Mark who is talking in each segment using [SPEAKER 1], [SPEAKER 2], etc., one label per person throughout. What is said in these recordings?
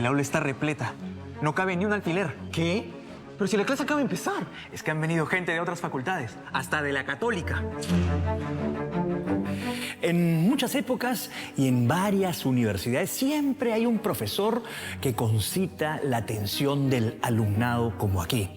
[SPEAKER 1] aula está repleta. No cabe ni un alfiler.
[SPEAKER 2] ¿Qué? Pero si la clase acaba de empezar.
[SPEAKER 1] Es que han venido gente de otras facultades, hasta de la Católica.
[SPEAKER 3] En muchas épocas y en varias universidades siempre hay un profesor que concita la atención del alumnado, como aquí.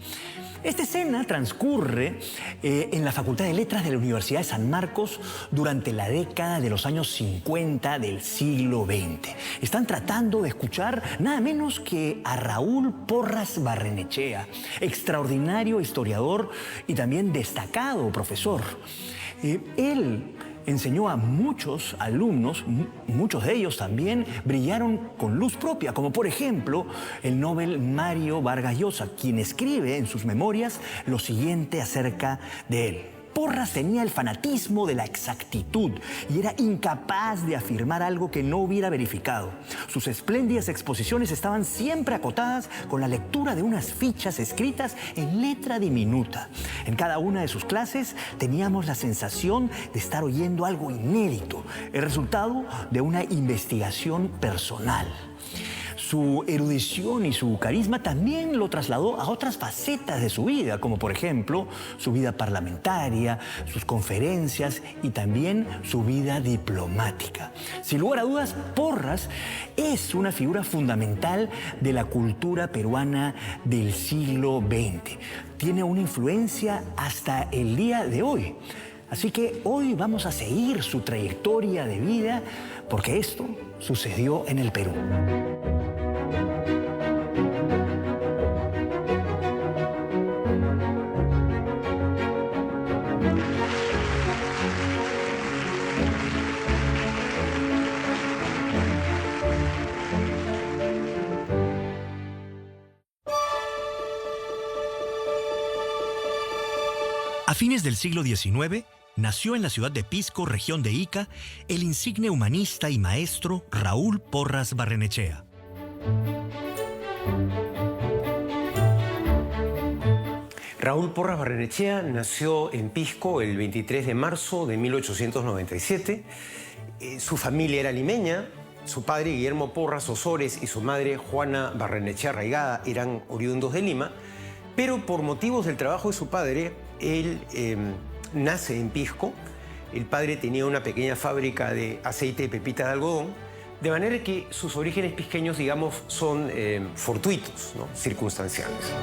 [SPEAKER 3] Esta escena transcurre en la Facultad de Letras de la Universidad de San Marcos durante la década de los años 50 del siglo XX. Están tratando de escuchar nada menos que a Raúl Porras Barrenechea, extraordinario historiador y también destacado profesor. Él enseñó a muchos alumnos, muchos de ellos también brillaron con luz propia, como por ejemplo el Nobel Mario Vargas Llosa, quien escribe en sus memorias lo siguiente acerca de él. Porras tenía el fanatismo de la exactitud y era incapaz de afirmar algo que no hubiera verificado. Sus espléndidas exposiciones estaban siempre acotadas con la lectura de unas fichas escritas en letra diminuta. En cada una de sus clases teníamos la sensación de estar oyendo algo inédito, el resultado de una investigación personal. Su erudición y su carisma también lo trasladó a otras facetas de su vida, como por ejemplo su vida parlamentaria, sus conferencias y también su vida diplomática. Sin lugar a dudas, Porras es una figura fundamental de la cultura peruana del siglo XX. Tiene una influencia hasta el día de hoy. Así que hoy vamos a seguir su trayectoria de vida porque esto sucedió en el Perú.
[SPEAKER 4] A fines del siglo XIX, nació en la ciudad de Pisco, región de Ica, el insigne humanista y maestro Raúl Porras Barrenechea.
[SPEAKER 5] Raúl Porras Barrenechea nació en Pisco el 23 de marzo de 1897. Su familia era limeña. Su padre, Guillermo Porras Osores, y su madre, Juana Barrenechea Raigada, eran oriundos de Lima. Pero por motivos del trabajo de su padre, él nace en Pisco. El padre tenía una pequeña fábrica de aceite de pepita de algodón, de manera que sus orígenes pisqueños, digamos, son fortuitos, ¿no? Circunstanciales.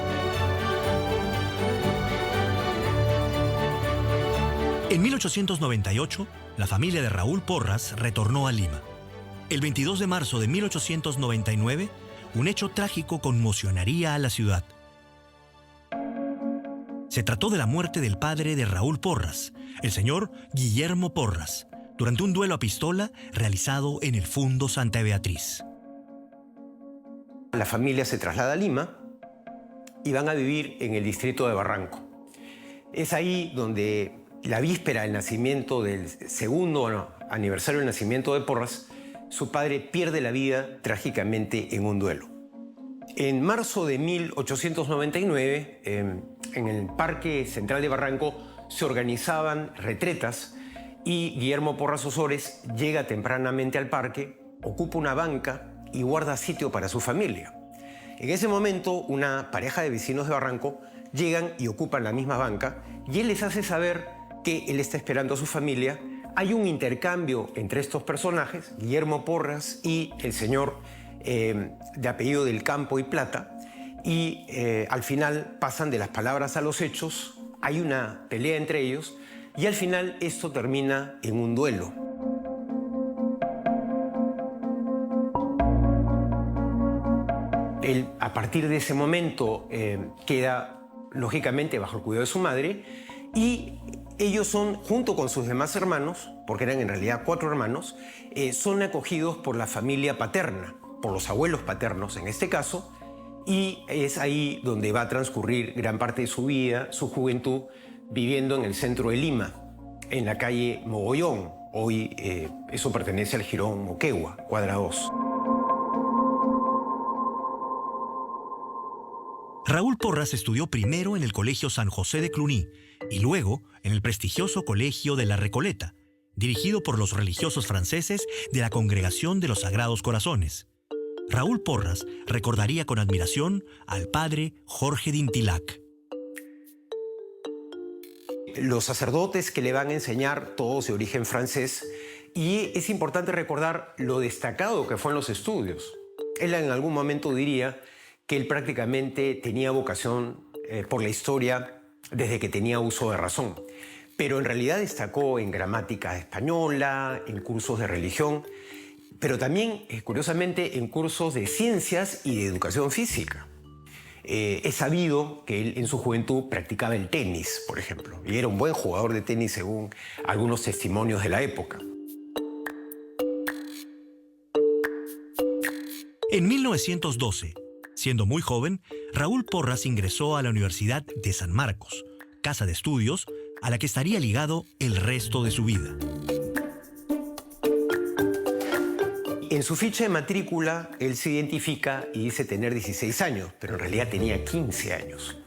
[SPEAKER 4] En 1898, la familia de Raúl Porras retornó a Lima. El 22 de marzo de 1899, un hecho trágico conmocionaría a la ciudad. Se trató de la muerte del padre de Raúl Porras, el señor Guillermo Porras, durante un duelo a pistola realizado en el Fundo Santa Beatriz.
[SPEAKER 5] La familia se traslada a Lima y van a vivir en el distrito de Barranco. Es ahí donde, la víspera del nacimiento, del segundo aniversario del nacimiento de Porras, su padre pierde la vida trágicamente en un duelo. En marzo de 1899, en el Parque Central de Barranco, se organizaban retretas y Guillermo Porras Osores llega tempranamente al parque, ocupa una banca y guarda sitio para su familia. En ese momento, una pareja de vecinos de Barranco llegan y ocupan la misma banca y él les hace saber que él está esperando a su familia. Hay un intercambio entre estos personajes, Guillermo Porras y el señor de apellido del Campo y Plata, y al final pasan de las palabras a los hechos, hay una pelea entre ellos y al final esto termina en un duelo. Él, a partir de ese momento, queda lógicamente bajo el cuidado de su madre y ellos son, junto con sus demás hermanos, porque eran en realidad 4 hermanos, son acogidos por la familia paterna, por los abuelos paternos en este caso, y es ahí donde va a transcurrir gran parte de su vida, su juventud, viviendo en el centro de Lima, en la calle Mogollón. Hoy eso pertenece al jirón Moquegua, cuadra 2.
[SPEAKER 4] Raúl Porras estudió primero en el Colegio San José de Cluny y luego en el prestigioso Colegio de la Recoleta, dirigido por los religiosos franceses de la Congregación de los Sagrados Corazones. Raúl Porras recordaría con admiración al padre Jorge Dintilac.
[SPEAKER 5] Los sacerdotes que le van a enseñar, todos de origen francés, y es importante recordar lo destacado que fue en los estudios. Él en algún momento diría que él prácticamente tenía vocación por la historia desde que tenía uso de razón, pero en realidad destacó en gramática española, en cursos de religión, pero también, curiosamente, en cursos de ciencias y de educación física. Es sabido que él en su juventud practicaba el tenis, por ejemplo, y era un buen jugador de tenis según algunos testimonios de la época.
[SPEAKER 4] En 1912, siendo muy joven, Raúl Porras ingresó a la Universidad de San Marcos, casa de estudios a la que estaría ligado el resto de su vida.
[SPEAKER 5] En su ficha de matrícula, él se identifica y dice tener 16 años, pero en realidad tenía 15 años.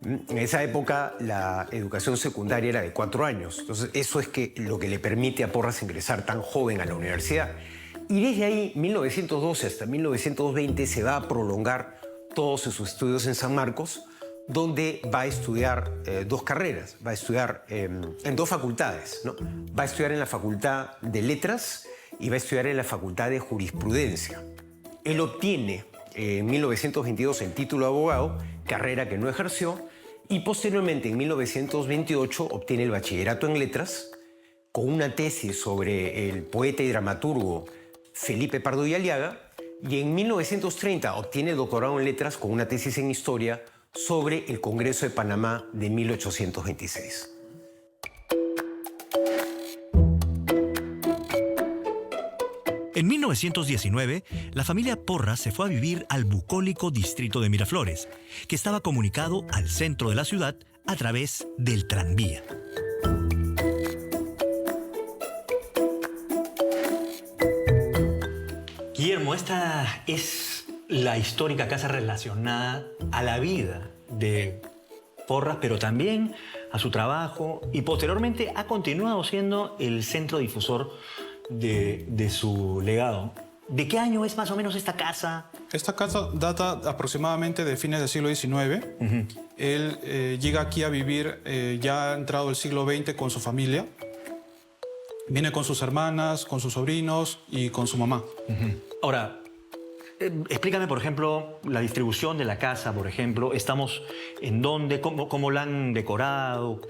[SPEAKER 5] En esa época, la educación secundaria era de 4 años. Entonces, eso es lo que le permite a Porras ingresar tan joven a la universidad. Y desde ahí, 1912 hasta 1920, se va a prolongar todos sus estudios en San Marcos, donde va a estudiar 2 carreras. Va a estudiar en 2 facultades, ¿no? Va a estudiar en la Facultad de Letras y va a estudiar en la Facultad de Jurisprudencia. Él obtiene en 1922 el título de abogado, carrera que no ejerció, y posteriormente en 1928 obtiene el bachillerato en letras con una tesis sobre el poeta y dramaturgo Felipe Pardo y Aliaga, y en 1930 obtiene el doctorado en letras con una tesis en historia sobre el Congreso de Panamá de 1826.
[SPEAKER 4] En 1919, la familia Porras se fue a vivir al bucólico distrito de Miraflores, que estaba comunicado al centro de la ciudad a través del tranvía.
[SPEAKER 3] Guillermo, esta es la histórica casa relacionada a la vida de Porras, pero también a su trabajo, y posteriormente ha continuado siendo el centro difusor de su legado. ¿De qué año es más o menos esta casa?
[SPEAKER 6] Esta casa data aproximadamente de fines del siglo XIX. Él llega aquí a vivir ya entrado el siglo XX con su familia. Viene con sus hermanas, con sus sobrinos y con su mamá.
[SPEAKER 3] Ahora, explícame, por ejemplo, la distribución de la casa, por ejemplo. ¿Estamos en dónde? ¿Cómo la han decorado?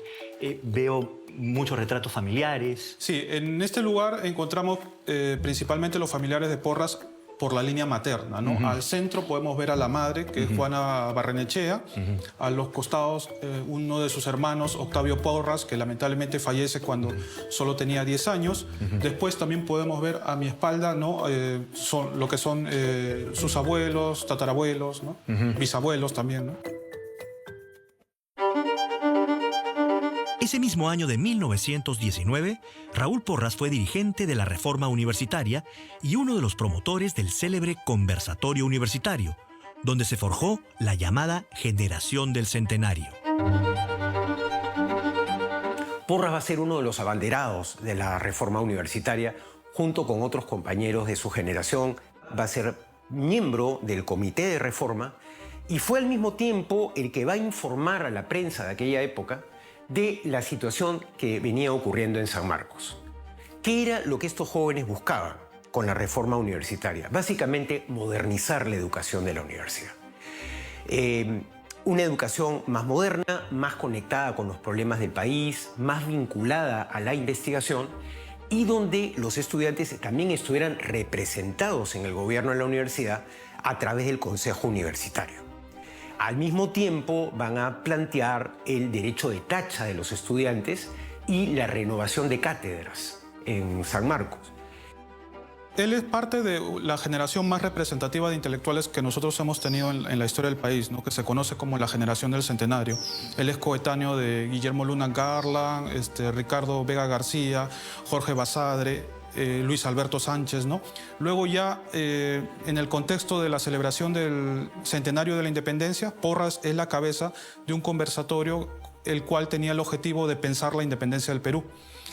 [SPEAKER 3] Veo muchos retratos familiares.
[SPEAKER 6] Sí, en este lugar encontramos principalmente los familiares de Porras por la línea materna, ¿no? Al centro podemos ver a la madre, que es Juana Barrenechea. A los costados, uno de sus hermanos, Octavio Porras, que lamentablemente fallece cuando solo tenía 10 años. Después también podemos ver a mi espalda, ¿no? Lo que son sus abuelos, tatarabuelos, ¿no? Bisabuelos también, ¿no?
[SPEAKER 4] Ese mismo año de 1919, Raúl Porras fue dirigente de la Reforma Universitaria y uno de los promotores del célebre Conversatorio Universitario, donde se forjó la llamada Generación del Centenario.
[SPEAKER 5] Porras va a ser uno de los abanderados de la Reforma Universitaria, junto con otros compañeros de su generación. Va a ser miembro del Comité de Reforma y fue al mismo tiempo el que va a informar a la prensa de aquella época de la situación que venía ocurriendo en San Marcos. ¿Qué era lo que estos jóvenes buscaban con la reforma universitaria? Básicamente, modernizar la educación de la universidad. Una educación más moderna, más conectada con los problemas del país, más vinculada a la investigación y donde los estudiantes también estuvieran representados en el gobierno de la universidad a través del Consejo Universitario. Al mismo tiempo van a plantear el derecho de tacha de los estudiantes y la renovación de cátedras en San Marcos.
[SPEAKER 6] Él es parte de la generación más representativa de intelectuales que nosotros hemos tenido en la historia del país, ¿no? Que se conoce como la generación del centenario. Él es coetáneo de Guillermo Luna Garland, Ricardo Vega García, Jorge Basadre, Luis Alberto Sánchez, ¿no? Luego ya en el contexto de la celebración del centenario de la independencia, Porras es la cabeza de un conversatorio el cual tenía el objetivo de pensar la independencia del Perú.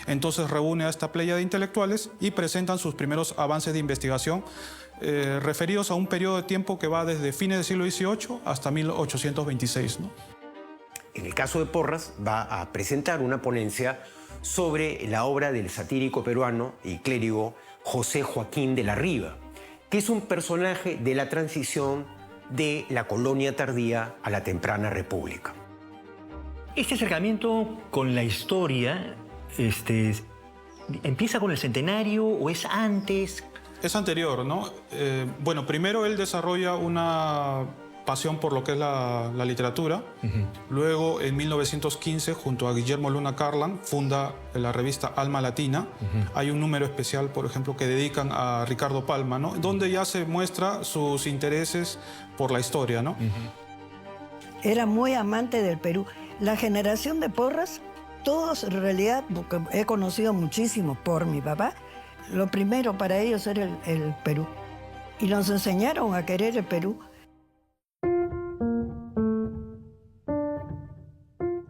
[SPEAKER 6] Entonces reúne a esta playa de intelectuales y presentan sus primeros avances de investigación referidos a un periodo de tiempo que va desde fines del siglo XVIII hasta 1826, ¿no?
[SPEAKER 5] En el caso de Porras, va a presentar una ponencia sobre la obra del satírico peruano y clérigo José Joaquín de la Riva, que es un personaje de la transición de la colonia tardía a la temprana república.
[SPEAKER 3] Este acercamiento con la historia, ¿empieza con el centenario o es antes?
[SPEAKER 6] Es anterior, ¿no? Bueno, primero él desarrolla una pasión por lo que es la literatura. Luego, en 1915, junto a Guillermo Luna Carlan, funda la revista Alma Latina. Hay un número especial, por ejemplo, que dedican a Ricardo Palma, ¿no? Donde ya se muestra sus intereses por la historia, ¿no?
[SPEAKER 7] Era muy amante del Perú. La generación de Porras, todos en realidad, porque he conocido muchísimo por mi papá, lo primero para ellos era el Perú. Y nos enseñaron a querer el Perú.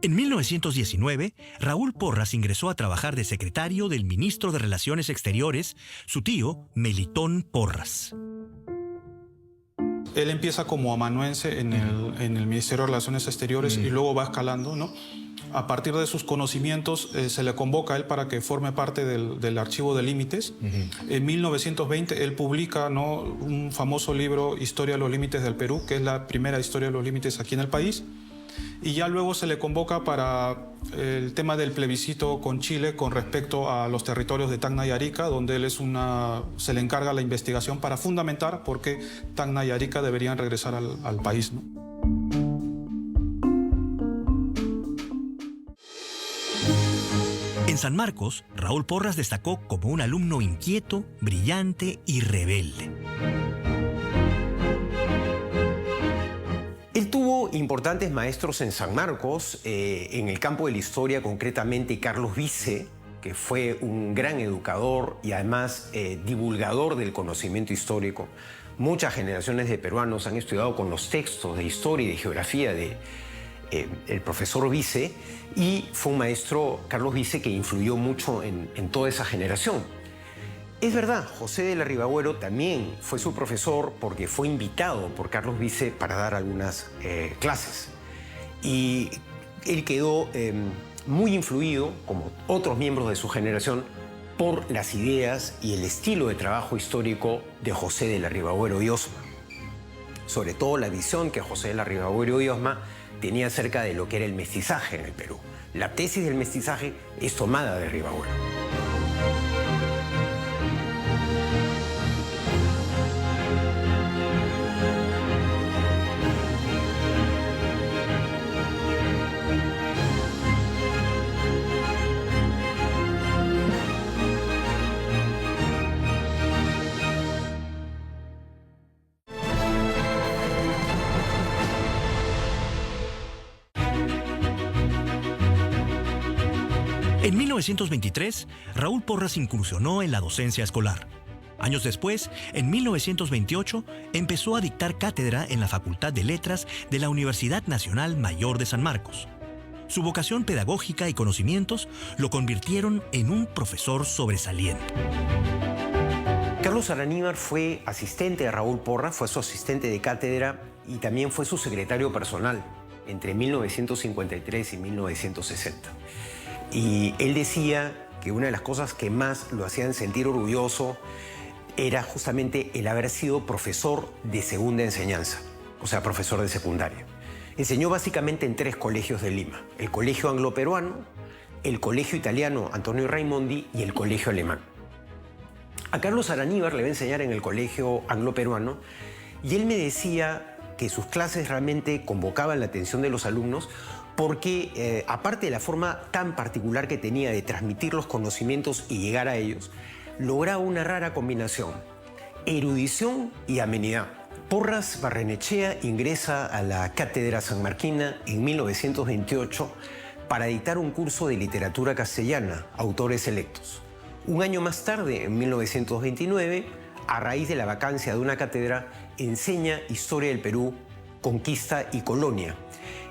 [SPEAKER 4] En 1919, Raúl Porras ingresó a trabajar de secretario del ministro de Relaciones Exteriores, su tío Melitón Porras.
[SPEAKER 6] Él empieza como amanuense en el Ministerio de Relaciones Exteriores y luego va escalando, ¿no? A partir de sus conocimientos se le convoca a él para que forme parte del Archivo de Límites. En 1920 él publica, ¿no?, un famoso libro, Historia de los Límites del Perú, que es la primera historia de los límites aquí en el país. Y ya luego se le convoca para el tema del plebiscito con Chile con respecto a los territorios de Tacna y Arica, donde él se le encarga la investigación para fundamentar por qué Tacna y Arica deberían regresar al país, ¿no?
[SPEAKER 4] En San Marcos, Raúl Porras destacó como un alumno inquieto, brillante y rebelde.
[SPEAKER 5] Él tuvo importantes maestros en San Marcos, en el campo de la historia, concretamente Carlos Vice, que fue un gran educador y además divulgador del conocimiento histórico. Muchas generaciones de peruanos han estudiado con los textos de historia y de geografía el profesor Vice, y fue un maestro, Carlos Vice, que influyó mucho en toda esa generación. Es verdad, José de la Ribagüero también fue su profesor porque fue invitado por Carlos Vice para dar algunas clases. Y él quedó muy influido, como otros miembros de su generación, por las ideas y el estilo de trabajo histórico de José de la Ribagüero y Osma. Sobre todo la visión que José de la Ribagüero y Osma tenía acerca de lo que era el mestizaje en el Perú. La tesis del mestizaje es tomada de Ribagüero.
[SPEAKER 4] En 1923, Raúl Porras incursionó en la docencia escolar. Años después, en 1928, empezó a dictar cátedra en la Facultad de Letras de la Universidad Nacional Mayor de San Marcos. Su vocación pedagógica y conocimientos lo convirtieron en un profesor sobresaliente.
[SPEAKER 5] Carlos Araníbar fue asistente de Raúl Porras, fue su asistente de cátedra y también fue su secretario personal entre 1953 y 1960. Y él decía que una de las cosas que más lo hacían sentir orgulloso era justamente el haber sido profesor de segunda enseñanza, o sea, profesor de secundaria. Enseñó básicamente en 3 colegios de Lima: el Colegio Anglo-Peruano, el Colegio Italiano Antonio Raimondi y el Colegio Alemán. A Carlos Araníbar le va a enseñar en el Colegio Anglo-Peruano y él me decía que sus clases realmente convocaban la atención de los alumnos porque, aparte de la forma tan particular que tenía de transmitir los conocimientos y llegar a ellos, lograba una rara combinación: erudición y amenidad. Porras Barrenechea ingresa a la Cátedra Sanmarquina en 1928 para dictar un curso de literatura castellana, autores selectos. Un año más tarde, en 1929, a raíz de la vacancia de una cátedra, enseña Historia del Perú, Conquista y Colonia.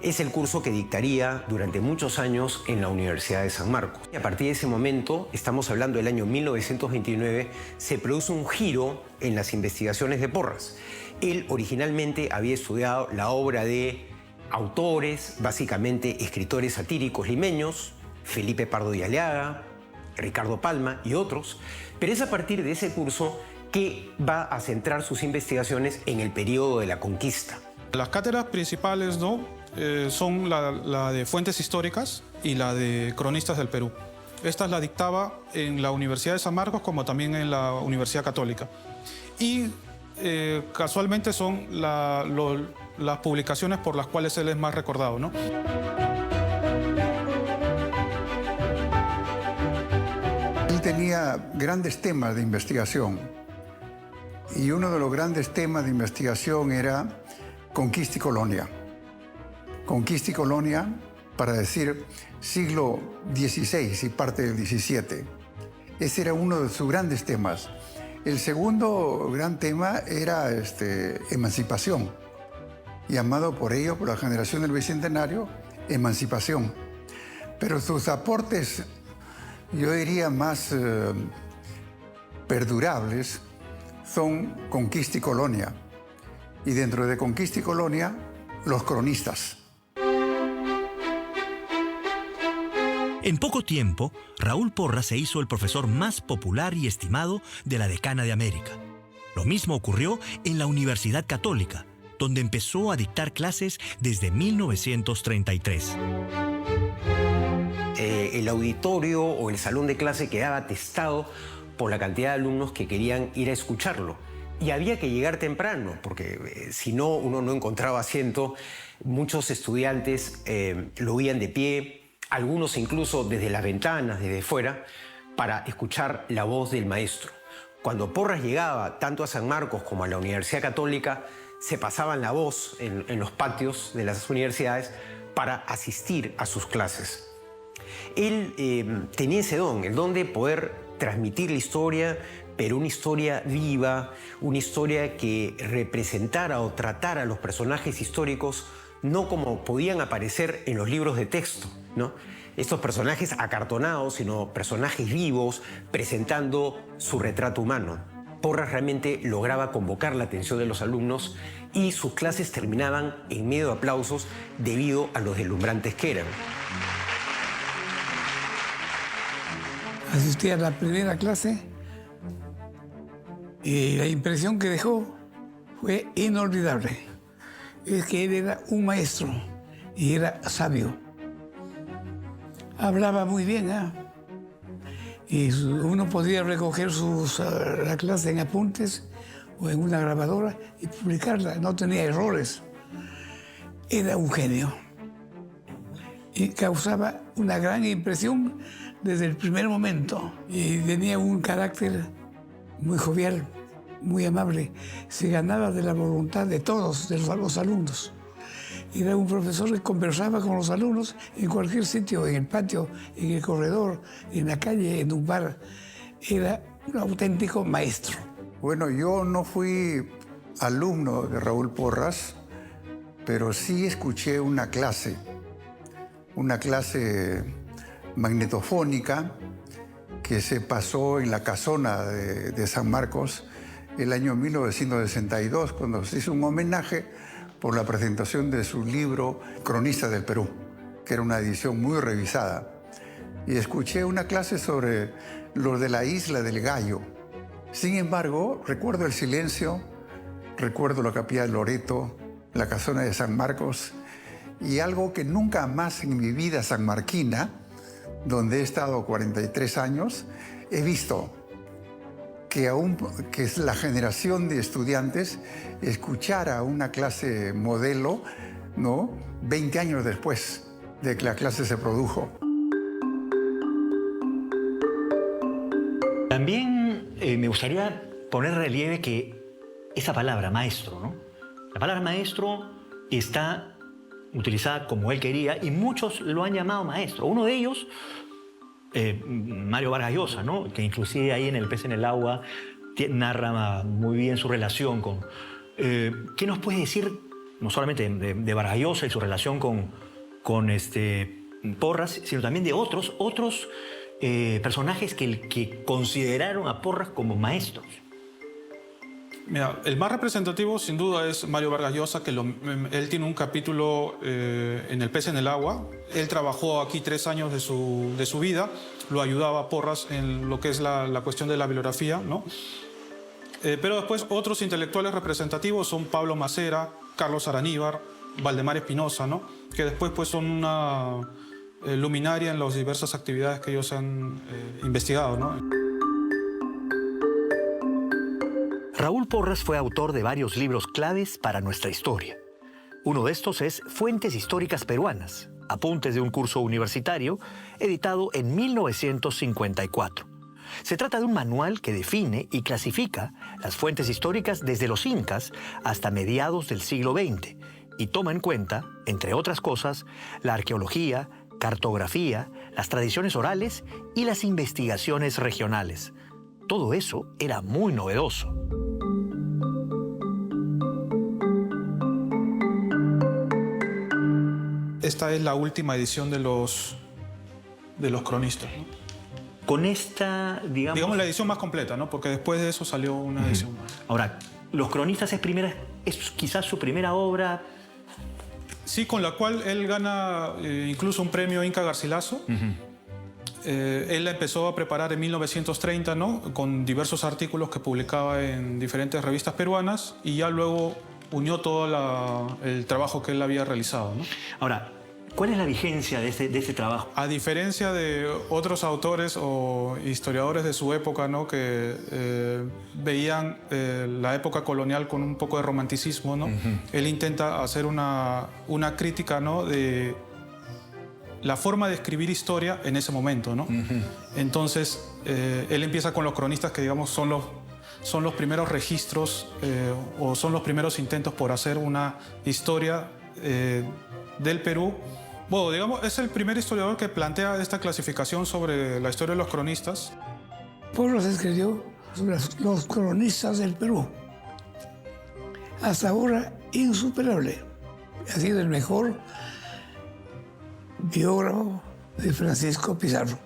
[SPEAKER 5] Es el curso que dictaría durante muchos años en la Universidad de San Marcos. Y a partir de ese momento, estamos hablando del año 1929, se produce un giro en las investigaciones de Porras. Él originalmente había estudiado la obra de autores, básicamente escritores satíricos limeños, Felipe Pardo de Aliaga, Ricardo Palma y otros, pero es a partir de ese curso que va a centrar sus investigaciones en el periodo de la conquista.
[SPEAKER 6] Las cátedras principales, ¿no? Son la de fuentes históricas y la de cronistas del Perú. Estas la dictaba en la Universidad de San Marcos como también en la Universidad Católica. Y casualmente son las publicaciones por las cuales él es más recordado, ¿no?
[SPEAKER 8] Él tenía grandes temas de investigación y uno de los grandes temas de investigación era conquista y colonia. Conquista y colonia, para decir siglo XVI y parte del XVII. Ese era uno de sus grandes temas. El segundo gran tema era emancipación, llamado por ello, por la generación del Bicentenario, emancipación. Pero sus aportes, yo diría más perdurables, son conquista y colonia. Y dentro de conquista y colonia, los cronistas.
[SPEAKER 4] En poco tiempo, Raúl Porras se hizo el profesor más popular y estimado de la Decana de América. Lo mismo ocurrió en la Universidad Católica, donde empezó a dictar clases desde 1933.
[SPEAKER 5] El auditorio o el salón de clase quedaba atestado por la cantidad de alumnos que querían ir a escucharlo. Y había que llegar temprano, porque si no, uno no encontraba asiento. Muchos estudiantes lo oían de pie, algunos incluso desde las ventanas, desde fuera, para escuchar la voz del maestro. Cuando Porras llegaba tanto a San Marcos como a la Universidad Católica, se pasaban la voz en los patios de las universidades para asistir a sus clases. Él tenía ese don, el don de poder transmitir la historia, pero una historia viva, una historia que representara o tratara a los personajes históricos no como podían aparecer en los libros de texto, ¿no? Estos personajes acartonados, sino personajes vivos, presentando su retrato humano. Porras realmente lograba convocar la atención de los alumnos y sus clases terminaban en medio de aplausos debido a los deslumbrantes que eran.
[SPEAKER 9] Asistí a la primera clase y la impresión que dejó fue inolvidable. Es que él era un maestro y era sabio. Hablaba muy bien, ¿eh? Y uno podía recoger la clase en apuntes o en una grabadora y publicarla. No tenía errores. Era un genio. Y causaba una gran impresión desde el primer momento. Y tenía un carácter muy jovial, muy amable. Se ganaba de la voluntad de todos, de los alumnos. Era un profesor que conversaba con los alumnos en cualquier sitio, en el patio, en el corredor, en la calle, en un bar. Era un auténtico maestro.
[SPEAKER 8] Bueno, yo no fui alumno de Raúl Porras, pero sí escuché una clase magnetofónica que se pasó en la casona de San Marcos el año 1962, cuando se hizo un homenaje por la presentación de su libro Cronistas del Perú, que era una edición muy revisada. Y escuché una clase sobre los de la Isla del Gallo. Sin embargo, recuerdo el silencio, recuerdo la capilla de Loreto, la casona de San Marcos, y algo que nunca más en mi vida sanmarquina, donde he estado 43 años, he visto que es la generación de estudiantes escuchara una clase modelo, ¿no? 20 años después de que la clase se produjo.
[SPEAKER 3] También me gustaría poner en relieve que esa palabra, maestro, ¿no? La palabra maestro está utilizada como él quería y muchos lo han llamado maestro. Uno de ellos, Mario Vargas Llosa, ¿no? Que inclusive ahí en El pez en el agua narra muy bien su relación con... ¿Qué nos puede decir no solamente de Vargas Llosa y su relación con Porras, sino también de otros personajes que consideraron a Porras como maestros.
[SPEAKER 6] Mira, el más representativo sin duda es Mario Vargas Llosa, que él tiene un capítulo en El pez en el agua. Él trabajó aquí 3 años de su vida, lo ayudaba a Porras en lo que es la cuestión de la bibliografía, ¿no? Pero después otros intelectuales representativos son Pablo Macera, Carlos Araníbar, Valdemar Espinosa, ¿no? Que después pues, son una luminaria en las diversas actividades que ellos han investigado, ¿no?
[SPEAKER 4] Raúl Porras fue autor de varios libros claves para nuestra historia. Uno de estos es Fuentes Históricas Peruanas, apuntes de un curso universitario, editado en 1954. Se trata de un manual que define y clasifica las fuentes históricas desde los incas hasta mediados del siglo XX y toma en cuenta, entre otras cosas, la arqueología, cartografía, las tradiciones orales y las investigaciones regionales. Todo eso era muy novedoso.
[SPEAKER 6] Esta es la última edición de los cronistas, ¿no?
[SPEAKER 3] Con esta,
[SPEAKER 6] digamos la edición más completa, ¿no? Porque después de eso salió una edición más.
[SPEAKER 3] Ahora, Los cronistas es quizás su primera obra.
[SPEAKER 6] Sí, con la cual él gana incluso un premio Inca Garcilaso. Él la empezó a preparar en 1930, ¿no? Con diversos artículos que publicaba en diferentes revistas peruanas y ya luego unió todo el trabajo que él había realizado, ¿no?
[SPEAKER 3] Ahora, ¿cuál es la vigencia de este trabajo?
[SPEAKER 6] A diferencia de otros autores o historiadores de su época, ¿no? Que veían la época colonial con un poco de romanticismo, ¿no? Él intenta hacer una crítica, ¿no? de la forma de escribir historia en ese momento, ¿no? Entonces, él empieza con los cronistas que, digamos, son los primeros registros o son los primeros intentos por hacer una historia del Perú. Bueno, digamos, es el primer historiador que plantea esta clasificación sobre la historia de los cronistas.
[SPEAKER 9] Porras escribió sobre los cronistas del Perú. Hasta ahora, insuperable. Ha sido el mejor biógrafo de Francisco Pizarro.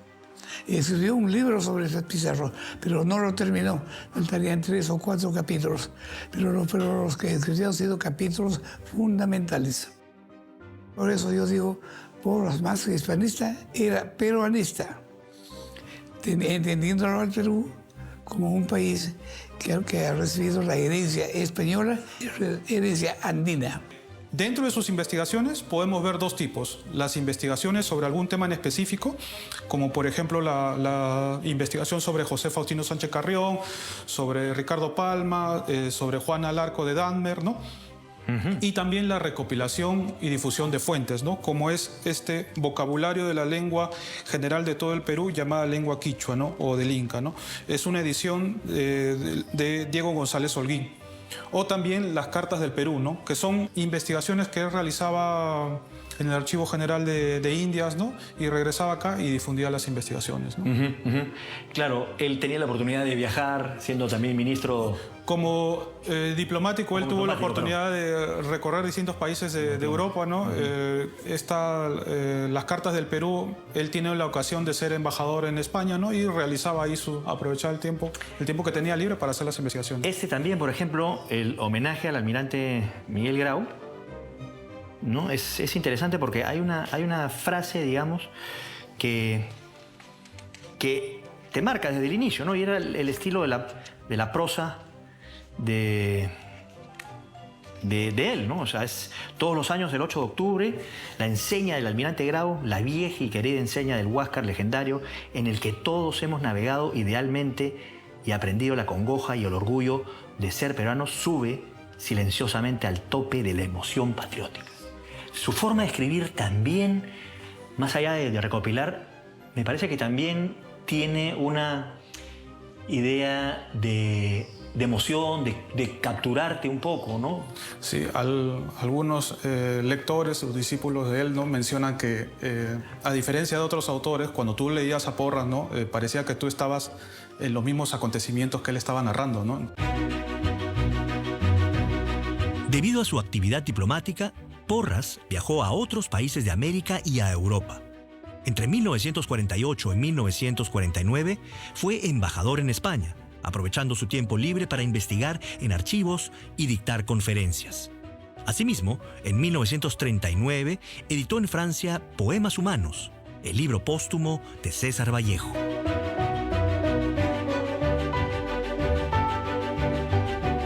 [SPEAKER 9] Escribió un libro sobre Pizarro, pero no lo terminó. Faltarían 3 o 4 capítulos. Pero los que escribió han sido capítulos fundamentales. Por eso yo digo, Porras, más que hispanista, era peruanista, entendiéndolo al Perú como un país que ha recibido la herencia española y herencia andina.
[SPEAKER 6] Dentro de sus investigaciones podemos ver 2 tipos. Las investigaciones sobre algún tema en específico, como por ejemplo la investigación sobre José Faustino Sánchez Carrión, sobre Ricardo Palma, sobre Juan Alarco de Dahmer, ¿no? Y también la recopilación y difusión de fuentes, ¿no? Como es este vocabulario de la lengua general de todo el Perú llamada lengua quichua, ¿no? O del Inca, ¿no? Es una edición de Diego González Holguín. O también las cartas del Perú, ¿no? Que son investigaciones que él realizaba en el Archivo General de Indias, ¿no? Y regresaba acá y difundía las investigaciones, ¿no?
[SPEAKER 3] Claro, él tenía la oportunidad de viajar, siendo también ministro.
[SPEAKER 6] Como diplomático, él tuvo la oportunidad de recorrer distintos países de Europa, ¿no? Las cartas del Perú, él tiene la ocasión de ser embajador en España, ¿no? Y realizaba ahí aprovechaba el tiempo que tenía libre para hacer las investigaciones.
[SPEAKER 3] También, por ejemplo, el homenaje al almirante Miguel Grau, ¿no? Es interesante porque hay una frase, digamos, que te marca desde el inicio, ¿no? Y era el estilo de la prosa de él, ¿no? O sea, es todos los años del 8 de octubre, la enseña del almirante Grau, la vieja y querida enseña del Huáscar legendario, en el que todos hemos navegado idealmente y aprendido la congoja y el orgullo de ser peruanos, sube silenciosamente al tope de la emoción patriótica. Su forma de escribir también, más allá de recopilar, me parece que también tiene una idea de emoción, de capturarte un poco, ¿no?
[SPEAKER 6] Sí, algunos lectores o discípulos de él, ¿no? Mencionan que, a diferencia de otros autores, cuando tú leías a Porras, ¿no? Parecía que tú estabas en los mismos acontecimientos que él estaba narrando, ¿no?
[SPEAKER 4] Debido a su actividad diplomática, Porras viajó a otros países de América y a Europa. Entre 1948 y 1949 fue embajador en España, aprovechando su tiempo libre para investigar en archivos y dictar conferencias. Asimismo, en 1939 editó en Francia Poemas Humanos, el libro póstumo de César Vallejo.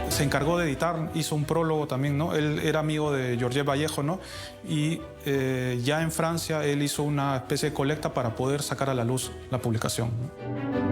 [SPEAKER 6] Se encargó de editar, hizo un prólogo también, ¿no? Él era amigo de Georges Vallejo, ¿no? Y ya en Francia él hizo una especie de colecta para poder sacar a la luz la publicación, ¿no?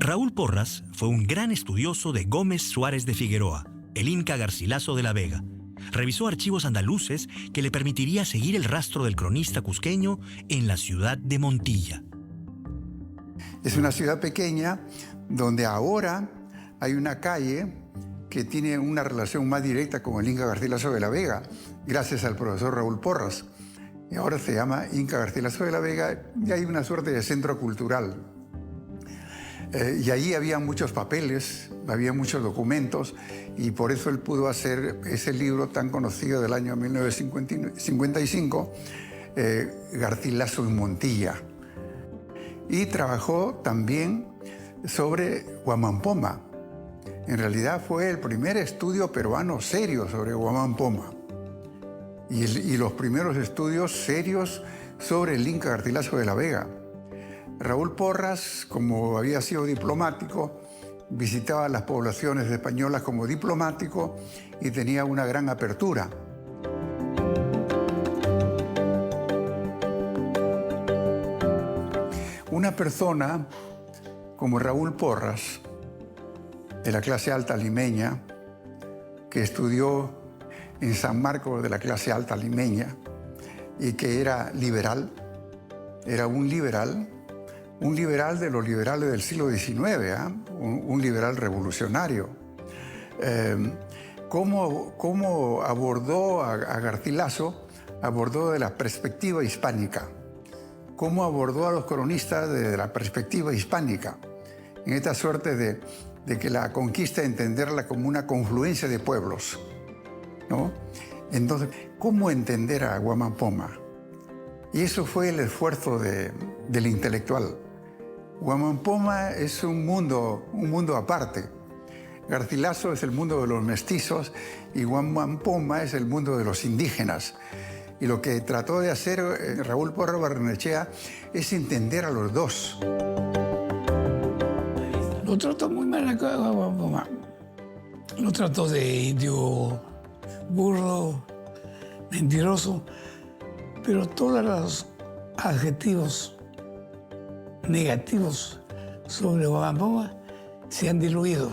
[SPEAKER 4] Raúl Porras fue un gran estudioso de Gómez Suárez de Figueroa, el Inca Garcilaso de la Vega. Revisó archivos andaluces que le permitiría seguir el rastro del cronista cusqueño en la ciudad de Montilla.
[SPEAKER 8] Es una ciudad pequeña donde ahora hay una calle que tiene una relación más directa con el Inca Garcilaso de la Vega, gracias al profesor Raúl Porras. Y ahora se llama Inca Garcilaso de la Vega y hay una suerte de centro cultural. Y allí había muchos papeles, había muchos documentos, y por eso él pudo hacer ese libro tan conocido del año 1955, Garcilaso en Montilla. Y trabajó también sobre Huamampoma. En realidad fue el primer estudio peruano serio sobre Huamampoma. Y los primeros estudios serios sobre el Inca Garcilaso de la Vega. Raúl Porras, como había sido diplomático, visitaba las poblaciones españolas como diplomático y tenía una gran apertura. Una persona como Raúl Porras, de la clase alta limeña, que estudió en San Marcos de la clase alta limeña y que era liberal, era un liberal de los liberales del siglo XIX, un liberal revolucionario. ¿Cómo abordó a Garcilaso? Abordó de la perspectiva hispánica. ¿Cómo abordó a los cronistas desde la perspectiva hispánica? En esta suerte de que la conquista, entenderla como una confluencia de pueblos, ¿no? Entonces, ¿cómo entender a Huamampoma? Y eso fue el esfuerzo del intelectual. Huamampoma es un mundo aparte. Garcilaso es el mundo de los mestizos y Huamampoma es el mundo de los indígenas. Y lo que trató de hacer Raúl Porras Barrenechea es entender a los dos.
[SPEAKER 9] Lo trató muy mal acá, Huamampoma. Lo trató de indio burro, mentiroso, pero todos los adjetivos negativos sobre Huamampoma se han diluido,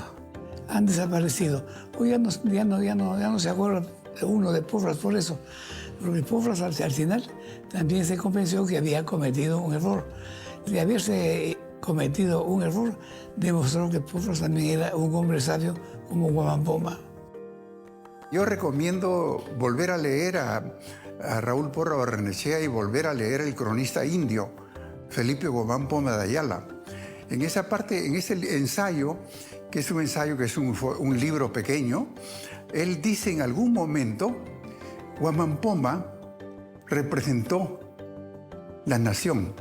[SPEAKER 9] han desaparecido. Hoy ya no se acuerda uno de Porras por eso, porque Porras al final también se convenció que había cometido un error. De haberse cometido un error, demostró que Porras también era un hombre sabio como Huamampoma.
[SPEAKER 8] Yo recomiendo volver a leer a Raúl Porras Barrenechea y volver a leer El cronista indio, Felipe Huamampoma de Ayala. En esa parte, en ese ensayo, que es un libro pequeño, él dice en algún momento, Huamampoma representó la nación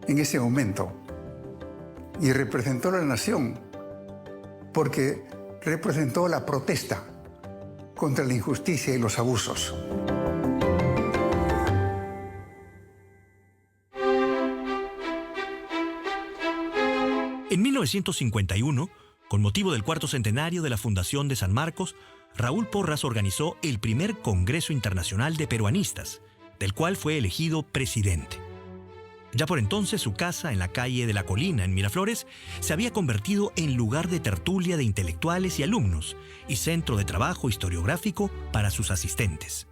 [SPEAKER 8] en ese momento. Y representó la nación porque representó la protesta contra la injusticia y los abusos.
[SPEAKER 4] En 1951, con motivo del 4º centenario de la fundación de San Marcos, Raúl Porras organizó el primer Congreso Internacional de Peruanistas, del cual fue elegido presidente. Ya por entonces su casa en la calle de la Colina, en Miraflores, se había convertido en lugar de tertulia de intelectuales y alumnos y centro de trabajo historiográfico para sus asistentes.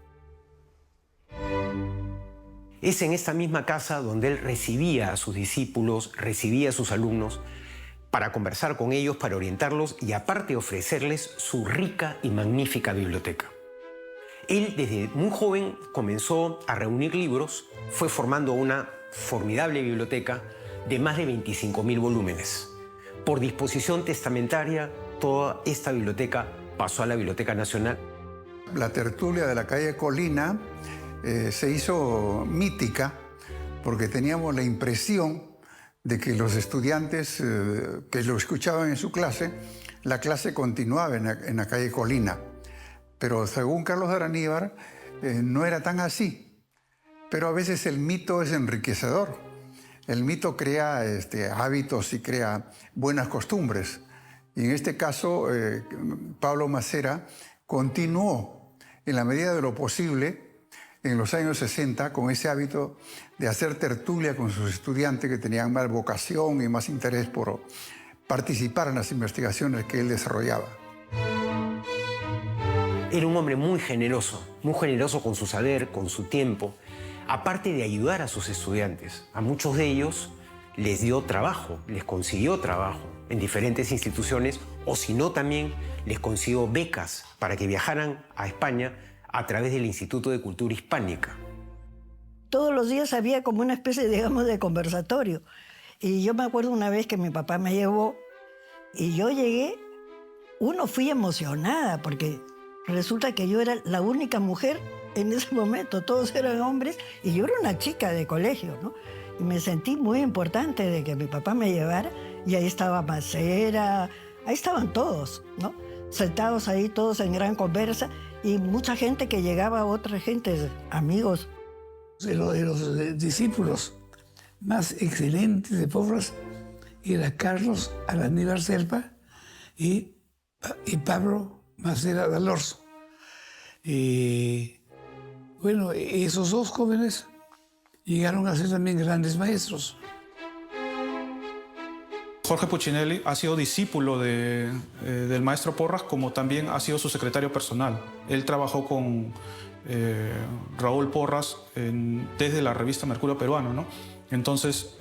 [SPEAKER 5] Es en esta misma casa donde él recibía a sus discípulos, recibía a sus alumnos, para conversar con ellos, para orientarlos y aparte ofrecerles su rica y magnífica biblioteca. Él desde muy joven comenzó a reunir libros, fue formando una formidable biblioteca de más de 25.000 volúmenes. Por disposición testamentaria, toda esta biblioteca pasó a la Biblioteca Nacional.
[SPEAKER 8] La tertulia de la calle Colina se hizo mítica porque teníamos la impresión de que los estudiantes que lo escuchaban en su clase, la clase continuaba en la calle Colina. Pero según Carlos Araníbar, no era tan así. Pero a veces el mito es enriquecedor. El mito crea hábitos y crea buenas costumbres. Y en este caso, Pablo Macera continuó en la medida de lo posible en los años 60 con ese hábito de hacer tertulia con sus estudiantes que tenían más vocación y más interés por participar en las investigaciones que él desarrollaba.
[SPEAKER 5] Era un hombre muy generoso con su saber, con su tiempo, aparte de ayudar a sus estudiantes. A muchos de ellos les dio trabajo, les consiguió trabajo en diferentes instituciones, o si no también les consiguió becas para que viajaran a España a través del Instituto de Cultura Hispánica.
[SPEAKER 7] Todos los días había como una especie, digamos, de conversatorio. Y yo me acuerdo una vez que mi papá me llevó y yo llegué, fui emocionada porque resulta que yo era la única mujer en ese momento, todos eran hombres y yo era una chica de colegio, ¿no? Y me sentí muy importante de que mi papá me llevara y ahí estaba Macera, ahí estaban todos, ¿no? Sentados ahí todos en gran conversa y mucha gente que llegaba, otra gente, amigos.
[SPEAKER 9] De los discípulos más excelentes de Porras era Carlos Araníbar Serpa y Pablo Macera Dalorzo. Y bueno, esos dos jóvenes llegaron a ser también grandes maestros.
[SPEAKER 6] Jorge Puccinelli ha sido discípulo del maestro Porras, como también ha sido su secretario personal. Él trabajó con Raúl Porras desde la revista Mercurio Peruano, ¿no? Entonces,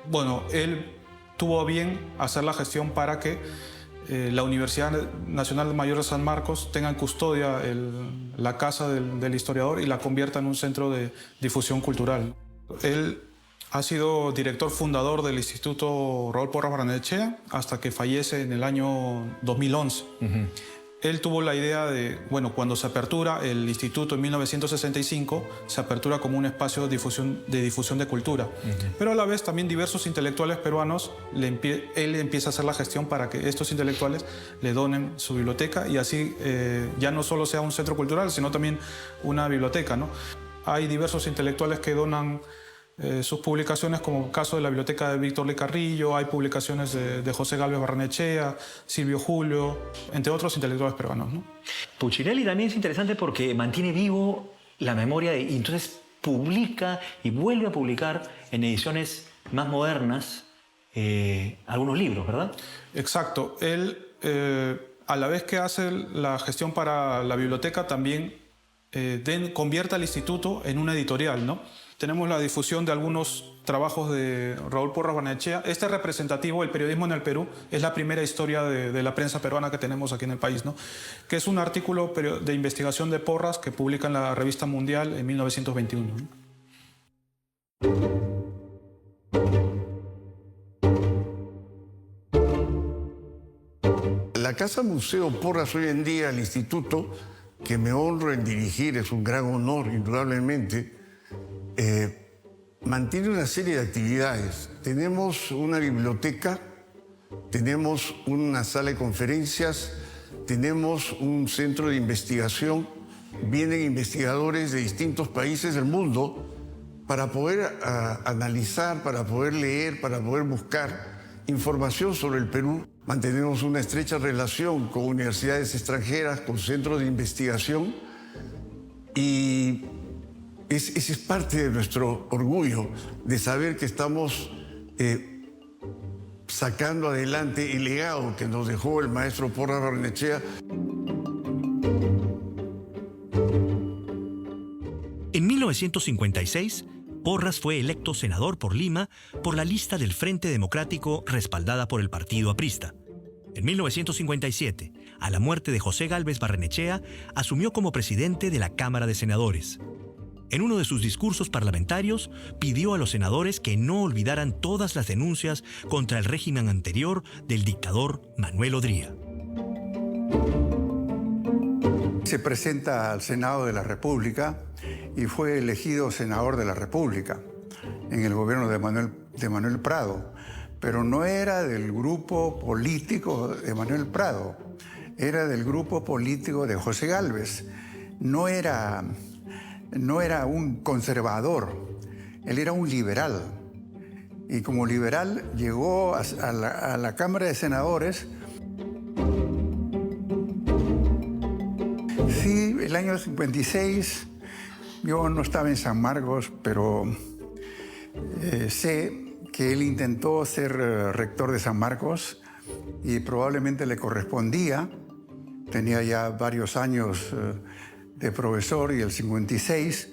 [SPEAKER 6] bueno, él tuvo a bien hacer la gestión para que la Universidad Nacional Mayor de San Marcos tenga en custodia la casa del historiador y la convierta en un centro de difusión cultural. Él ha sido director fundador del Instituto Raúl Porras Barrenechea hasta que fallece en el año 2011. Él tuvo la idea de, bueno, cuando se apertura el instituto en 1965, se apertura como un espacio de difusión de cultura. Pero a la vez también diversos intelectuales peruanos, él empieza a hacer la gestión para que estos intelectuales le donen su biblioteca y así ya no solo sea un centro cultural, sino también una biblioteca, ¿no? Hay diversos intelectuales que donan sus publicaciones, como el caso de la biblioteca de Víctor Lee Carrillo, hay publicaciones de José Gálvez Barrenechea, Silvio Julio, entre otros intelectuales peruanos, ¿no?
[SPEAKER 3] Puccinelli también es interesante porque mantiene vivo la memoria y entonces publica y vuelve a publicar en ediciones más modernas algunos libros, ¿verdad?
[SPEAKER 6] Exacto. Él, a la vez que hace la gestión para la biblioteca, también convierte al instituto en una editorial, ¿no? Tenemos la difusión de algunos trabajos de Raúl Porras Barrenechea. Este representativo, El periodismo en el Perú, es la primera historia de la prensa peruana que tenemos aquí en el país, ¿no? Que es un artículo de investigación de Porras que publica en la Revista Mundial en 1921, ¿no?
[SPEAKER 10] La Casa Museo Porras hoy en día, el instituto que me honro en dirigir, es un gran honor, indudablemente, mantiene una serie de actividades. Tenemos una biblioteca, tenemos una sala de conferencias, tenemos un centro de investigación. Vienen investigadores de distintos países del mundo para poder analizar, para poder leer, para poder buscar información sobre el Perú. Mantenemos una estrecha relación con universidades extranjeras, con centros de investigación y Ese es parte de nuestro orgullo, de saber que estamos sacando adelante el legado que nos dejó el maestro Porras Barrenechea.
[SPEAKER 4] En 1956, Porras fue electo senador por Lima por la lista del Frente Democrático respaldada por el partido aprista. En 1957, a la muerte de José Gálvez Barrenechea, asumió como presidente de la Cámara de Senadores. En uno de sus discursos parlamentarios, pidió a los senadores que no olvidaran todas las denuncias contra el régimen anterior del dictador Manuel Odría.
[SPEAKER 8] Se presenta al Senado de la República y fue elegido senador de la República en el gobierno de Manuel Prado, pero no era del grupo político de Manuel Prado, era del grupo político de José Gálvez. No era un conservador, él era un liberal. Y como liberal llegó a la Cámara de Senadores. Sí, el año 56, yo no estaba en San Marcos, pero sé que él intentó ser rector de San Marcos y probablemente le correspondía. Tenía ya varios años de profesor y el 56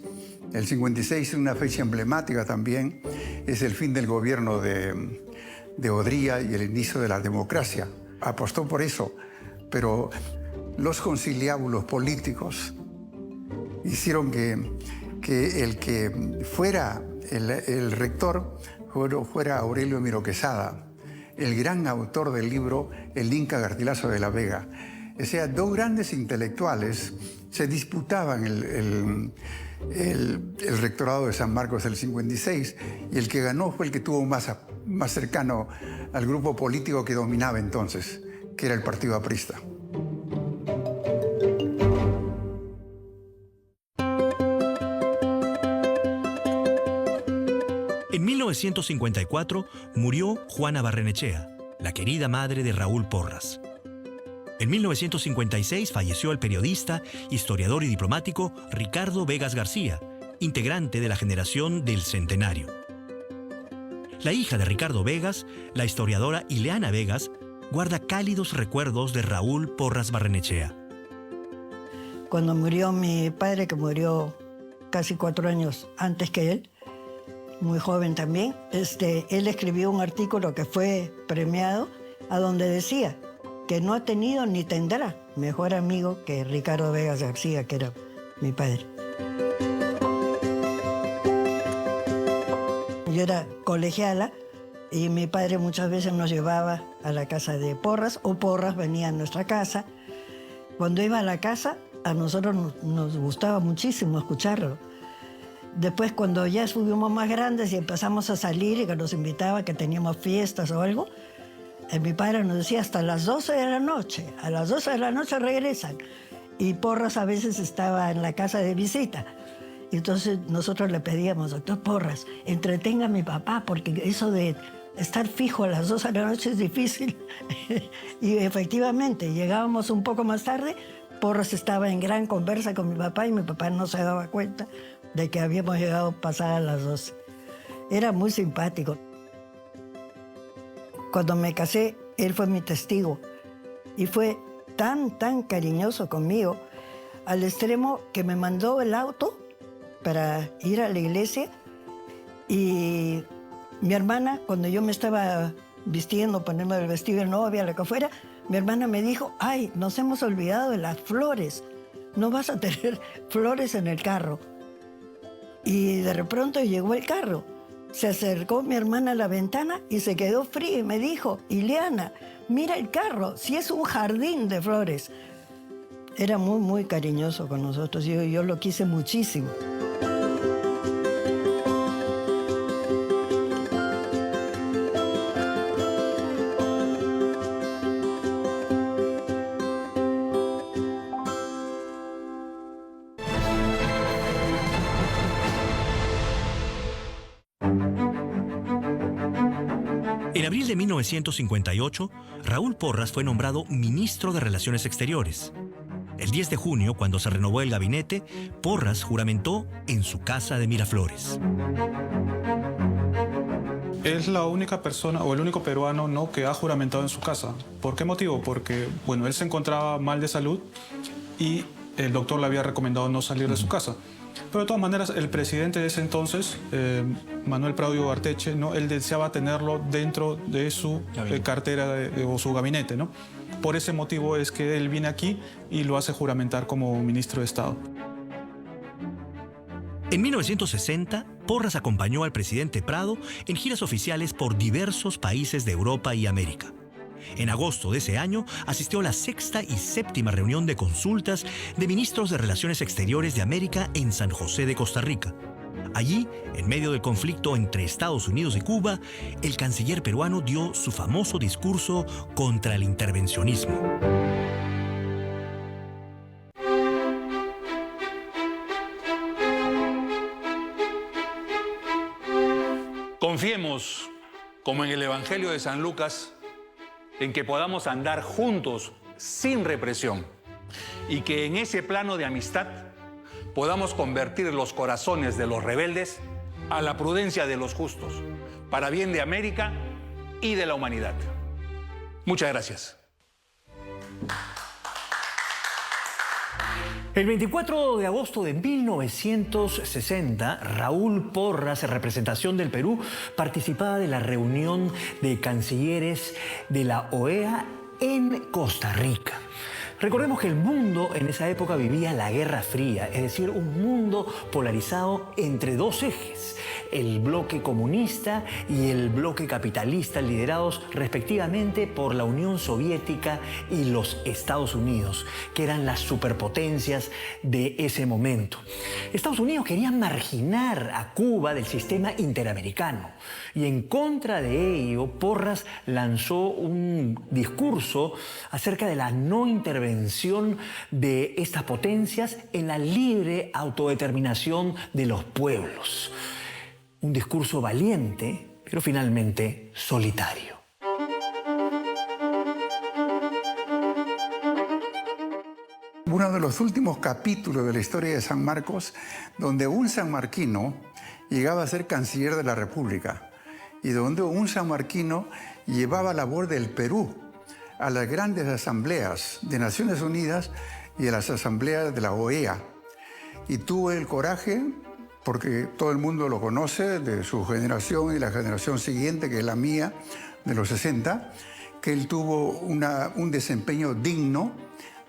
[SPEAKER 8] es una fecha emblemática también, es el fin del gobierno de Odría y el inicio de la democracia. Apostó por eso, pero los conciliábulos políticos hicieron que el que fuera el rector fuera Aurelio Miro Quesada, el gran autor del libro El Inca Garcilaso de la Vega. O sea, dos grandes intelectuales se disputaban el rectorado de San Marcos del 56 y el que ganó fue el que tuvo más cercano al grupo político que dominaba entonces, que era el Partido Aprista.
[SPEAKER 4] En 1954 murió Juana Barrenechea, la querida madre de Raúl Porras. En 1956 falleció el periodista, historiador y diplomático Ricardo Vegas García, integrante de la generación del Centenario. La hija de Ricardo Vegas, la historiadora Ileana Vegas, guarda cálidos recuerdos de Raúl Porras Barrenechea.
[SPEAKER 7] Cuando murió mi padre, que murió casi 4 años antes que él, muy joven también, él escribió un artículo que fue premiado, a donde decía que no ha tenido ni tendrá mejor amigo que Ricardo Vegas García, que era mi padre. Yo era colegiala y mi padre muchas veces nos llevaba a la casa de Porras, o Porras venía a nuestra casa. Cuando iba a la casa, a nosotros nos gustaba muchísimo escucharlo. Después, cuando ya estuvimos más grandes y empezamos a salir y que nos invitaba, que teníamos fiestas o algo, mi padre nos decía hasta las 12 de la noche. A las 12 de la noche regresan. Y Porras a veces estaba en la casa de visita. Y entonces nosotros le pedíamos, doctor Porras, entretenga a mi papá, porque eso de estar fijo a las 12 de la noche es difícil. Y efectivamente, llegábamos un poco más tarde, Porras estaba en gran conversa con mi papá y mi papá no se daba cuenta de que habíamos llegado pasadas las 12. Era muy simpático. Cuando me casé, él fue mi testigo y fue tan cariñoso conmigo, al extremo que me mandó el auto para ir a la iglesia, y mi hermana, cuando yo me estaba vistiendo, ponerme el vestido de novia, lo que fuera, mi hermana me dijo, ay, nos hemos olvidado de las flores, no vas a tener flores en el carro. Y de pronto llegó el carro. Se acercó mi hermana a la ventana y se quedó fría y me dijo, Ileana, mira el carro, si es un jardín de flores. Era muy cariñoso con nosotros, yo lo quise muchísimo.
[SPEAKER 4] En abril de 1958, Raúl Porras fue nombrado ministro de Relaciones Exteriores. El 10 de junio, cuando se renovó el gabinete, Porras juramentó en su casa de Miraflores.
[SPEAKER 6] Es la única persona o el único peruano no que ha juramentado en su casa. ¿Por qué motivo? Porque bueno, él se encontraba mal de salud y el doctor le había recomendado no salir de su casa. Pero de todas maneras, el presidente de ese entonces, Manuel Prado de Ugarteche, ¿no? Él deseaba tenerlo dentro de su cartera o su gabinete, ¿no? Por ese motivo es que él viene aquí y lo hace juramentar como ministro de Estado.
[SPEAKER 4] En 1960, Porras acompañó al presidente Prado en giras oficiales por diversos países de Europa y América. En agosto de ese año asistió a la 6ª y 7ª reunión de consultas de ministros de Relaciones Exteriores de América en San José de Costa Rica. Allí, en medio del conflicto entre Estados Unidos y Cuba, el canciller peruano dio su famoso discurso contra el intervencionismo.
[SPEAKER 11] Confiemos, como en el Evangelio de San Lucas, en que podamos andar juntos sin represión y que en ese plano de amistad podamos convertir los corazones de los rebeldes a la prudencia de los justos, para bien de América y de la humanidad. Muchas gracias.
[SPEAKER 3] El 24 de agosto de 1960, Raúl Porras, en representación del Perú, participaba de la reunión de cancilleres de la OEA en Costa Rica. Recordemos que el mundo en esa época vivía la Guerra Fría, es decir, un mundo polarizado entre dos ejes, el bloque comunista y el bloque capitalista, liderados respectivamente por la Unión Soviética y los Estados Unidos, que eran las superpotencias de ese momento. Estados Unidos quería marginar a Cuba del sistema interamericano y en contra de ello, Porras lanzó un discurso acerca de la no intervención de estas potencias en la libre autodeterminación de los pueblos. Un discurso valiente, pero finalmente solitario.
[SPEAKER 8] Uno de los últimos capítulos de la historia de San Marcos, donde un sanmarquino llegaba a ser canciller de la República y donde un sanmarquino llevaba la voz del Perú a las grandes asambleas de Naciones Unidas y a las asambleas de la OEA. Y tuvo el coraje, porque todo el mundo lo conoce, de su generación y la generación siguiente, que es la mía, de los 60, que él tuvo un desempeño digno,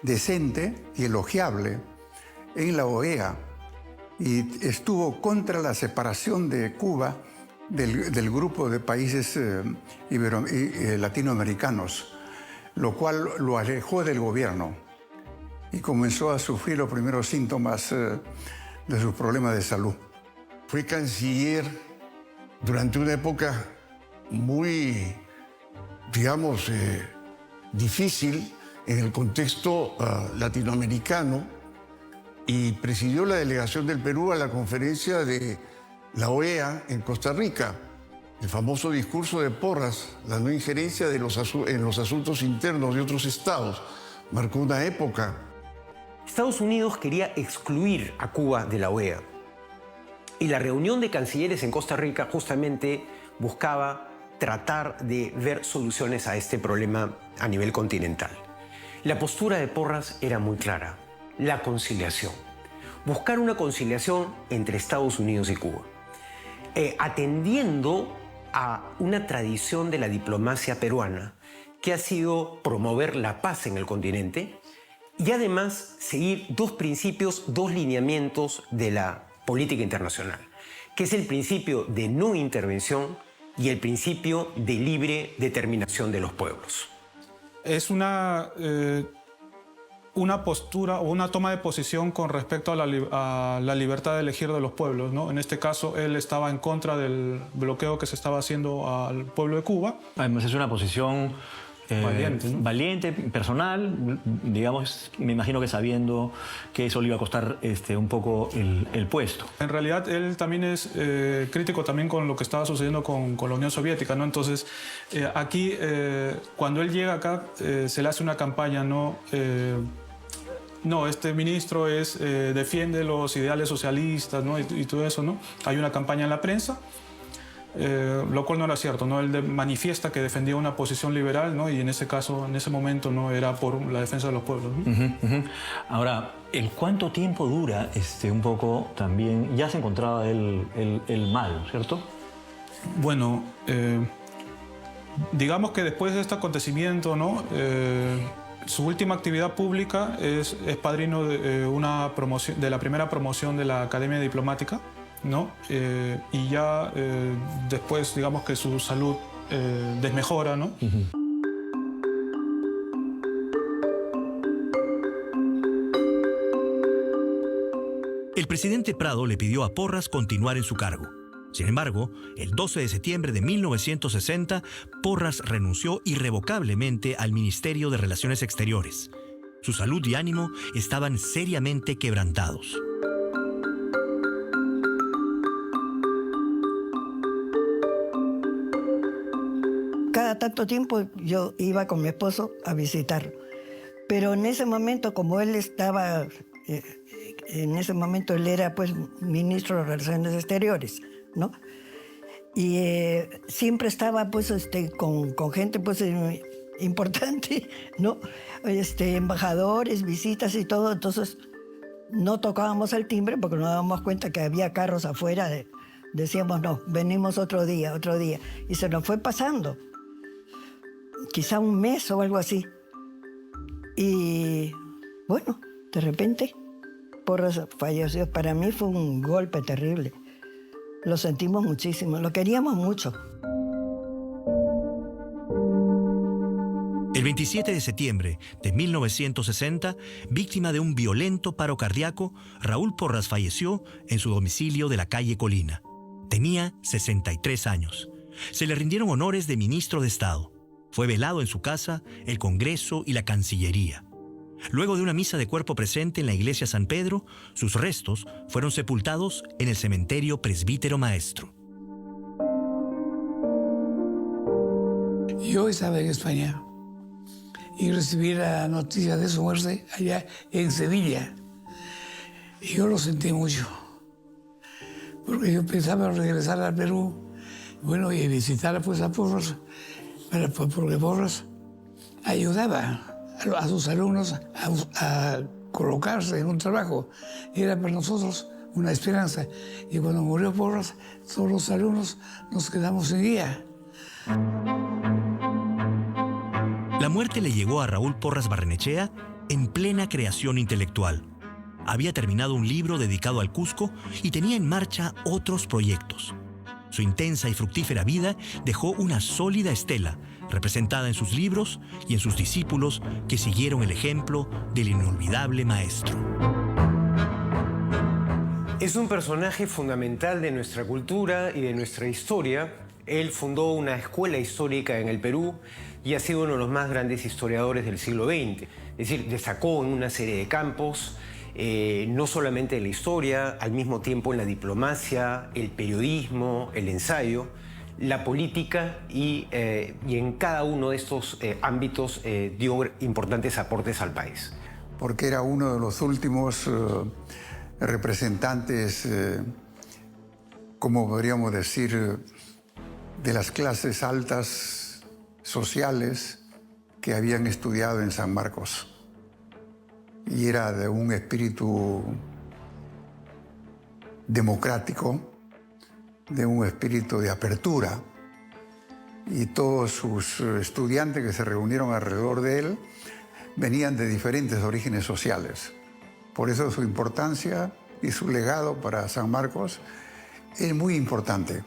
[SPEAKER 8] decente y elogiable en la OEA. Y estuvo contra la separación de Cuba del grupo de países latinoamericanos, lo cual lo alejó del gobierno y comenzó a sufrir los primeros síntomas de sus problemas de salud.
[SPEAKER 10] Fue canciller durante una época muy, digamos, difícil en el contexto latinoamericano y presidió la delegación del Perú a la conferencia de la OEA en Costa Rica. El famoso discurso de Porras, la no injerencia en los asuntos internos de otros estados, marcó una época.
[SPEAKER 5] Estados Unidos quería excluir a Cuba de la OEA. Y la reunión de cancilleres en Costa Rica justamente buscaba tratar de ver soluciones a este problema a nivel continental. La postura de Porras era muy clara: la conciliación. Buscar una conciliación entre Estados Unidos y Cuba. Atendiendo a una tradición de la diplomacia peruana que ha sido promover la paz en el continente y además seguir dos principios, dos lineamientos de la política internacional, que es el principio de no intervención y el principio de libre determinación de los pueblos.
[SPEAKER 6] Es una postura o una toma de posición con respecto a la libertad de elegir de los pueblos, ¿no? En este caso, él estaba en contra del bloqueo que se estaba haciendo al pueblo de Cuba.
[SPEAKER 3] Además, es una posición
[SPEAKER 6] valiente, ¿no?
[SPEAKER 3] Valiente, personal, digamos, me imagino que sabiendo que eso le iba a costar un poco el puesto.
[SPEAKER 6] En realidad, él también es crítico también con lo que estaba sucediendo con la Unión Soviética, ¿no? Entonces, aquí, cuando él llega acá, se le hace una campaña, ¿no? no, este ministro defiende los ideales socialistas, ¿no? y todo eso, ¿no? Hay una campaña en la prensa, lo cual no era cierto, ¿no? Él manifiesta que defendía una posición liberal, ¿no? Y en ese caso, en ese momento, no era por la defensa de los pueblos, ¿no?
[SPEAKER 3] Ahora, ¿el cuánto tiempo dura un poco también? Ya se encontraba el mal, ¿cierto?
[SPEAKER 6] Bueno, digamos que después de este acontecimiento, ¿no? Su última actividad pública es padrino de la primera promoción de la Academia Diplomática, ¿no? Y ya después, digamos que su salud desmejora, ¿no?
[SPEAKER 4] El presidente Prado le pidió a Porras continuar en su cargo. Sin embargo, el 12 de septiembre de 1960, Porras renunció irrevocablemente al Ministerio de Relaciones Exteriores. Su salud y ánimo estaban seriamente quebrantados.
[SPEAKER 7] Cada tanto tiempo yo iba con mi esposo a visitarlo. Pero en ese momento, como él estaba, en ese momento él era pues ministro de Relaciones Exteriores, ¿no? Y siempre estaba pues con gente pues importante, ¿no? Embajadores, visitas y todo. Entonces no tocábamos el timbre porque nos dábamos cuenta que había carros afuera. Decíamos, no, venimos otro día. Y se nos fue pasando. Quizá un mes o algo así. Y bueno, de repente Porras falleció. Para mí fue un golpe terrible. Lo sentimos muchísimo, lo queríamos mucho.
[SPEAKER 4] El 27 de septiembre de 1960, víctima de un violento paro cardíaco, Raúl Porras falleció en su domicilio de la calle Colina. Tenía 63 años. Se le rindieron honores de ministro de Estado. Fue velado en su casa, el Congreso y la Cancillería. Luego de una misa de cuerpo presente en la iglesia San Pedro, sus restos fueron sepultados en el cementerio Presbítero Maestro.
[SPEAKER 9] Yo estaba en España y recibí la noticia de su muerte allá en Sevilla. Y yo lo sentí mucho, porque yo pensaba regresar al Perú, bueno, y visitar pues a Porras, porque Porras ayudaba a sus alumnos a colocarse en un trabajo. Era para nosotros una esperanza. Y cuando murió Porras, todos los alumnos nos quedamos sin guía.
[SPEAKER 4] La muerte le llegó a Raúl Porras Barrenechea en plena creación intelectual. Había terminado un libro dedicado al Cusco y tenía en marcha otros proyectos. Su intensa y fructífera vida dejó una sólida estela, representada en sus libros y en sus discípulos que siguieron el ejemplo del inolvidable maestro.
[SPEAKER 5] Es un personaje fundamental de nuestra cultura y de nuestra historia. Él fundó una escuela histórica en el Perú y ha sido uno de los más grandes historiadores del siglo XX. Es decir, destacó en una serie de campos, no solamente en la historia, al mismo tiempo en la diplomacia, el periodismo, el ensayo, la política y en cada uno de estos ámbitos dio importantes aportes al país.
[SPEAKER 8] Porque era uno de los últimos representantes, como podríamos decir, de las clases altas sociales que habían estudiado en San Marcos. Y era de un espíritu democrático, de un espíritu de apertura. Y todos sus estudiantes que se reunieron alrededor de él venían de diferentes orígenes sociales. Por eso su importancia y su legado para San Marcos es muy importante.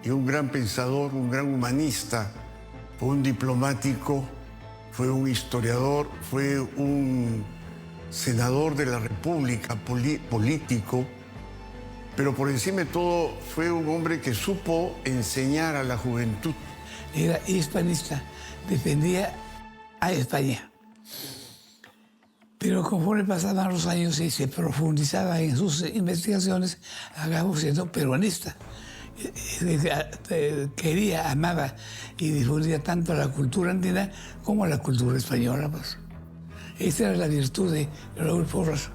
[SPEAKER 10] Y un gran pensador, un gran humanista, fue un diplomático, fue un historiador, fue un senador de la República, político, pero por encima de todo fue un hombre que supo enseñar a la juventud.
[SPEAKER 9] Era hispanista, defendía a España. Pero conforme pasaban los años y se profundizaba en sus investigaciones, acabó siendo peruanista. Quería, amaba y difundía tanto la cultura andina como la cultura española. Pues. Esa era la virtud de Raúl Porras.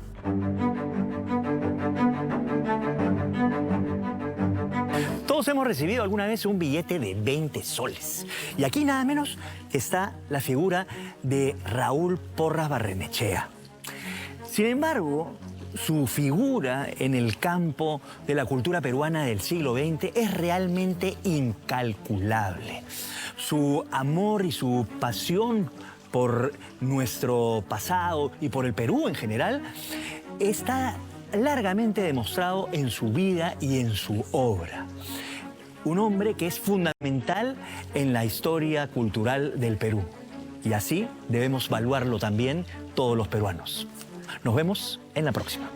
[SPEAKER 3] Todos hemos recibido alguna vez un billete de 20 soles. Y aquí nada menos está la figura de Raúl Porras Barrenechea. Sin embargo, su figura en el campo de la cultura peruana del siglo XX es realmente incalculable. Su amor y su pasión por nuestro pasado y por el Perú en general está largamente demostrado en su vida y en su obra. Un hombre que es fundamental en la historia cultural del Perú. Y así debemos valuarlo también todos los peruanos. Nos vemos en la próxima.